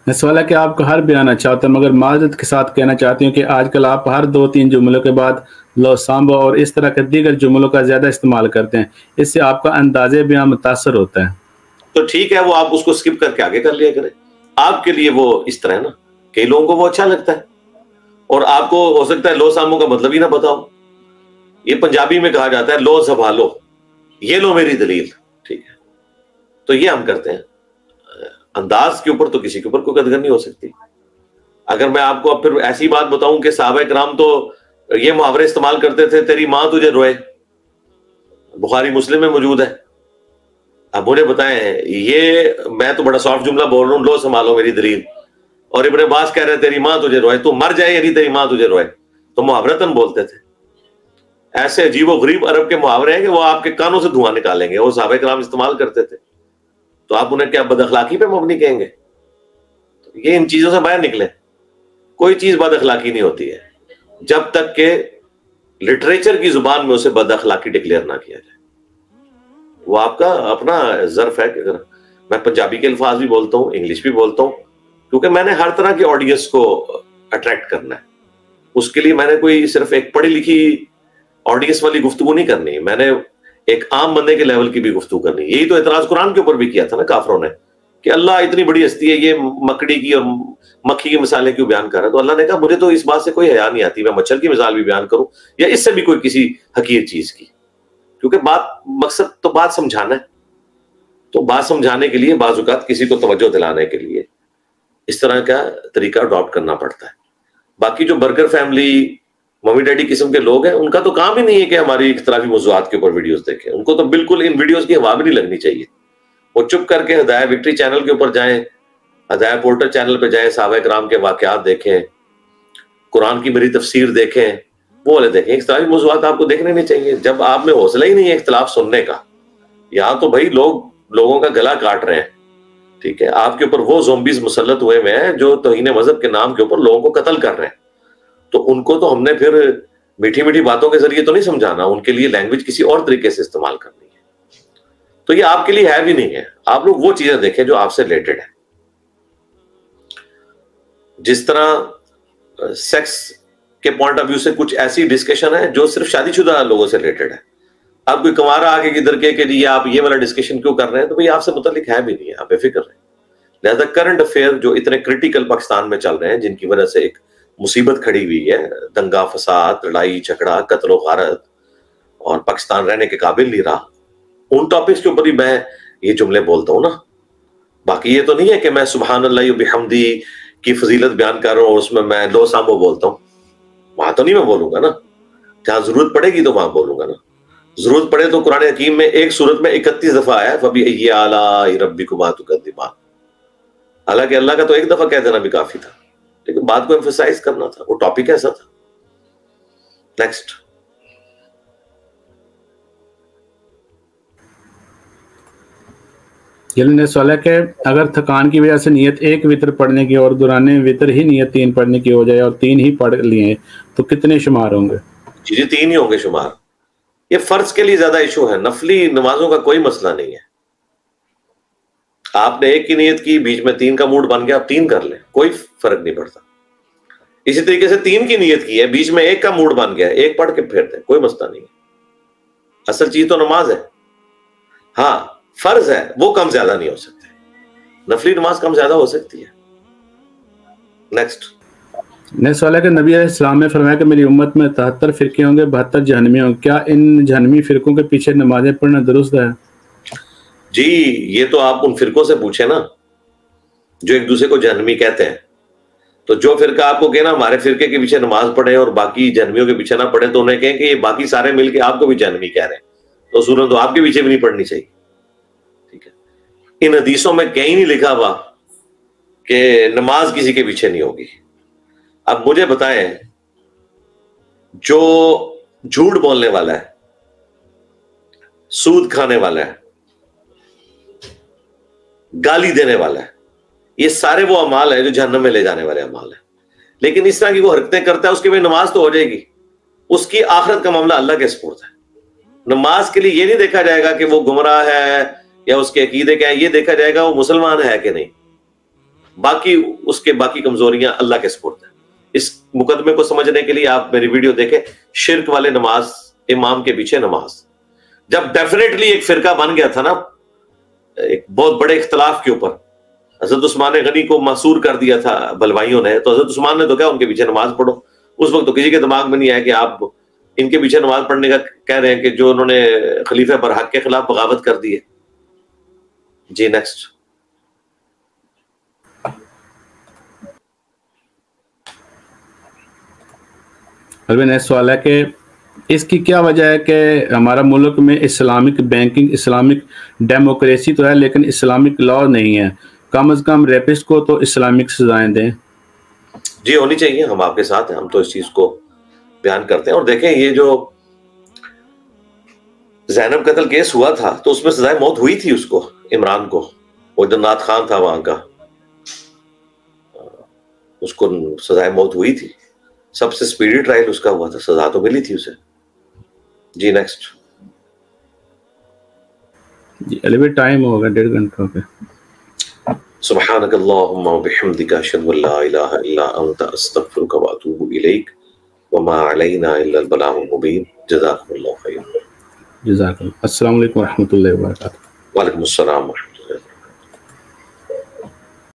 سوال ہے کہ آپ کو ہر بیان اچھا ہوتا ہے، مگر معذرت کے ساتھ کہنا چاہتی ہوں کہ آج کل آپ ہر 2-3 جملوں کے بعد لو سامبو اور اس طرح کے دیگر جملوں کا زیادہ استعمال کرتے ہیں، اس سے آپ کا انداز بیان متاثر ہوتا ہے۔ تو ٹھیک ہے، وہ آپ اس کو سکپ کر کے آگے کر لیا کریں، آپ کے لیے وہ اس طرح ہے نا، کئی لوگوں کو وہ اچھا لگتا ہے، اور آپ کو ہو سکتا ہے لو سامبو کا مطلب ہی نہ پتا ہو۔ یہ پنجابی میں کہا جاتا ہے لو سنبھالو، یہ لو میری دلیل، ٹھیک ہے، تو یہ ہم کرتے ہیں۔ انداز کے اوپر تو کسی کے اوپر کوئی قدر نہیں ہو سکتی۔ اگر میں آپ کو اب پھر ایسی بات بتاؤں کہ صحابہ کرام تو یہ محاورے استعمال کرتے تھے، تیری ماں تجھے روئے، بخاری مسلم میں موجود ہے، اب مجھے بتائیں، یہ میں تو بڑا سافٹ جملہ بول رہا ہوں، لو سنبھالو میری دلیل، اور ابن عباس کہہ رہے ہیں تیری ماں تجھے روئے، تو مر جائے یعنی تیری ماں تجھے روئے، تو محاورتاً بولتے تھے۔ ایسے عجیب و غریب عرب کے محاورے ہیں کہ وہ آپ کے کانوں سے دھواں نکالیں گے، وہ صحابہ کرام استعمال کرتے تھے، تو آپ انہیں کیا بد اخلاقی پہ مبنی کہیں گے؟ تو یہ ان چیزوں سے باہر نکلیں، کوئی چیز بد اخلاقی نہیں ہوتی ہے جب تک کہ لٹریچر کی زبان میں اسے بد اخلاقی ڈکلیئر نہ کیا جائے۔ وہ آپ کا اپنا ظرف ہے کہ اگر میں پنجابی کے الفاظ بھی بولتا ہوں، انگلش بھی بولتا ہوں، کیونکہ میں نے ہر طرح کی آڈینس کو اٹریکٹ کرنا ہے، اس کے لیے میں نے کوئی صرف ایک پڑھی لکھی آڈینس والی گفتگو نہیں کرنی، میں نے ایک عام بندے کے لیول کی بھی گفتگو کرنی۔ یہی تو اعتراض قرآن کے اوپر بھی کیا تھا نا کافروں نے، کہ اللہ اتنی بڑی ہستی ہے، یہ مکڑی کی اور مکھی کی مثالیں کیوں بیان کر رہا ہے؟ تو اللہ نے کہا مجھے تو اس بات سے کوئی حیا نہیں آتی، میں مچھر کی مثال بھی بیان کروں یا اس سے بھی کوئی کسی حقیر چیز کی، کیونکہ مقصد تو بات سمجھانا ہے، تو بات سمجھانے کے لیے بعض اوقات کسی کو توجہ دلانے کے لیے اس طرح کا طریقہ اڈاپٹ کرنا پڑتا ہے۔ باقی جو برگر فیملی ممی ڈیڈی قسم کے لوگ ہیں، ان کا تو کام ہی نہیں ہے کہ ہماری اختلافی موضوعات کے اوپر ویڈیوز دیکھیں، ان کو تو بالکل ان ویڈیوز کی ہوا بھی نہیں لگنی چاہیے۔ وہ چپ کر کے ہدایہ وکٹری چینل کے اوپر جائیں، ہدایہ پورٹل چینل پہ جائیں، صحابہ کرام کے واقعات دیکھیں، قرآن کی میری تفسیر دیکھیں، وہ والے دیکھیں۔ اختلافی موضوعات آپ کو دیکھنے نہیں چاہیے جب آپ میں حوصلہ ہی نہیں ہے اختلاف سننے کا۔ یہاں تو بھائی لوگوں کا گلا کاٹ رہے ہیں، ٹھیک ہے، آپ کے اوپر وہ زومبیز مسلط ہوئے ہوئے ہیں جو توہین مذہب کے نام کے اوپر لوگوں کو قتل کر رہے ہیں، تو ان کو تو ہم نے پھر میٹھی میٹھی باتوں کے ذریعے تو نہیں سمجھانا، ان کے لیے لینگویج کسی اور طریقے سے استعمال کرنی ہے۔ تو یہ آپ کے لیے ہے بھی نہیں ہے، آپ لوگ وہ چیزیں دیکھیں جو آپ سے ریلیٹڈ ہیں۔ جس طرح سیکس کے پوائنٹ آف ویو سے کچھ ایسی ڈسکشن ہے جو صرف شادی شدہ لوگوں سے ریلیٹڈ ہے، اب کوئی کنوارا آگے کدھر کے کہ جی آپ یہ والا ڈسکشن کیوں کر رہے ہیں، تو بھئی آپ سے متعلق ہے بھی نہیں ہے، آپ بے فکر رہیں۔ لہذا کرنٹ افیئر جو اتنے کرٹیکل پاکستان میں چل رہے ہیں، جن کی وجہ سے ایک مصیبت کھڑی ہوئی ہے، دنگا فساد، لڑائی جھگڑا، قتل و غارت، اور پاکستان رہنے کے قابل نہیں رہا، ان ٹاپکس کے اوپر ہی میں یہ جملے بولتا ہوں نا۔ باقی یہ تو نہیں ہے کہ میں سبحان اللہ و بحمدی کی فضیلت بیان کر رہا ہوں اور اس میں لو سامبو بولتا ہوں، وہاں تو نہیں میں بولوں گا نا، جہاں ضرورت پڑے گی تو وہاں بولوں گا نا۔ ضرورت پڑے تو قرآن حکیم میں ایک سورت میں 31 دفعہ آیا فَبِأَيِّ آلَاءِ رَبِّكُمَا تُكَذِّبَانِ، حالانکہ اللہ کا تو ایک دفعہ کہہ دینا بھی کافی تھا، لیکن بات کو ایمفسائز کرنا تھا، وہ ٹاپک ایسا تھا۔ نیکسٹ۔ یہ سوال ہے کہ اگر تھکان کی وجہ سے نیت ایک وطر پڑھنے کی اور دوران وطر ہی نیت 3 پڑھنے کی ہو جائے اور 3 ہی پڑھ لیے تو کتنے شمار ہوں گے؟ جی 3 ہی ہوں گے شمار۔ یہ فرض کے لیے زیادہ ایشو ہے، نفلی نمازوں کا کوئی مسئلہ نہیں ہے۔ آپ نے ایک کی نیت کی، بیچ میں 3 کا موڈ بن گیا، آپ 3 کر لیں، کوئی فرق نہیں پڑتا۔ اسی طریقے سے 3 کی نیت کی ہے، بیچ میں 1 کا موڈ بن گیا، 1 پڑھ کے پھر دیں، کوئی مسئلہ نہیں ہے۔ اصل چیز تو نماز ہے، ہاں فرض ہے وہ کم زیادہ نہیں ہو سکتے، نفلی نماز کم زیادہ ہو سکتی ہے۔ نیکسٹ۔ نیکسٹ سوال ہے کہ نبی علیہ السلام نے فرمایا کہ میری امت میں 73 فرقے ہوں گے، 72 جہنمی ہوں گے، کیا ان جہنمی فرقوں کے پیچھے نمازیں پڑھنا درست ہے؟ جی یہ تو آپ ان فرقوں سے پوچھیں نا جو ایک دوسرے کو جہنمی کہتے ہیں، تو جو فرقہ آپ کو کہنا ہمارے فرقے کے پیچھے نماز پڑھیں اور باقی جہنمیوں کے پیچھے نہ پڑھیں، تو انہیں کہیں کہ یہ باقی سارے مل کے آپ کو بھی جہنمی کہہ رہے ہیں، تو سورت تو آپ کے پیچھے بھی نہیں پڑھنی چاہیے، ٹھیک ہے۔ ان حدیثوں میں کہیں نہیں لکھا ہوا کہ نماز کسی کے پیچھے نہیں ہوگی۔ اب مجھے بتائیں، جو جھوٹ بولنے والا ہے، سود کھانے والا ہے، گالی دینے والا ہے، یہ سارے وہ اعمال ہیں جو جہنم میں لے جانے والے اعمال ہیں، لیکن اس طرح کی وہ حرکتیں کرتا ہے، اس کے بعد نماز تو ہو جائے گی، اس کی آخرت کا معاملہ اللہ کے سپرد ہے۔ نماز کے لیے یہ نہیں دیکھا جائے گا کہ وہ گمراہ ہے یا اس کے عقیدے کیا ہے، یہ دیکھا جائے گا وہ مسلمان ہے کہ نہیں۔ باقی اس کے باقی کمزوریاں اللہ کے سپرد ہیں. اس مقدمے کو سمجھنے کے لیے آپ میری ویڈیو دیکھیں، شرک والے نماز، امام کے پیچھے نماز. جب ڈیفینیٹلی ایک فرقہ بن گیا تھا نا ایک بہت بڑے اختلاف کے اوپر، حضرت عثمان غنی کو محصور کر دیا تھا بلوائیوں نے، تو حضرت عثمان نے تو کہا ان کے پیچھے نماز پڑھو. اس وقت تو کسی کے دماغ میں نہیں آیا کہ آپ ان کے پیچھے نماز پڑھنے کا کہہ رہے ہیں کہ جو انہوں نے خلیفہ برحق کے خلاف بغاوت کر دی ہے. جی نیکسٹ. نیکسٹ سوال ہے کہ اس کی کیا وجہ ہے کہ ہمارا ملک میں اسلامک بینکنگ، اسلامک ڈیموکریسی تو ہے لیکن اسلامک لا نہیں ہے. کم از کم ریپسٹ کو تو اسلامک سزائیں دیں. جی ہونی چاہیے، ہم آپ کے ساتھ ہیں، ہم تو اس چیز کو بیان کرتے ہیں. اور دیکھیں یہ جو زینب قتل کیس ہوا تھا تو اس میں سزائے موت ہوئی تھی اس کو، عمران کو. وہ جو نعت خان تھا وہاں کا، اس کو سزائے موت ہوئی تھی. سب سے سپیڈی ٹرائل اس کا ہوا تھا، سزا تو ملی تھی اسے. جی نیکسٹ. جی ابھی ٹائم ہوگا 1.5 گھنٹہ پہ. سبحانک اللہم وبحمدک اشہد ان لا الہ الا انت استغفرک واتوب الیک وما علینا الا البلاغ المبین. جزاکم اللہ خیر. جزاک اللہ. السلام علیکم ورحمۃ اللہ وبرکاتہ. وعلیکم السلام ورحمۃ اللہ.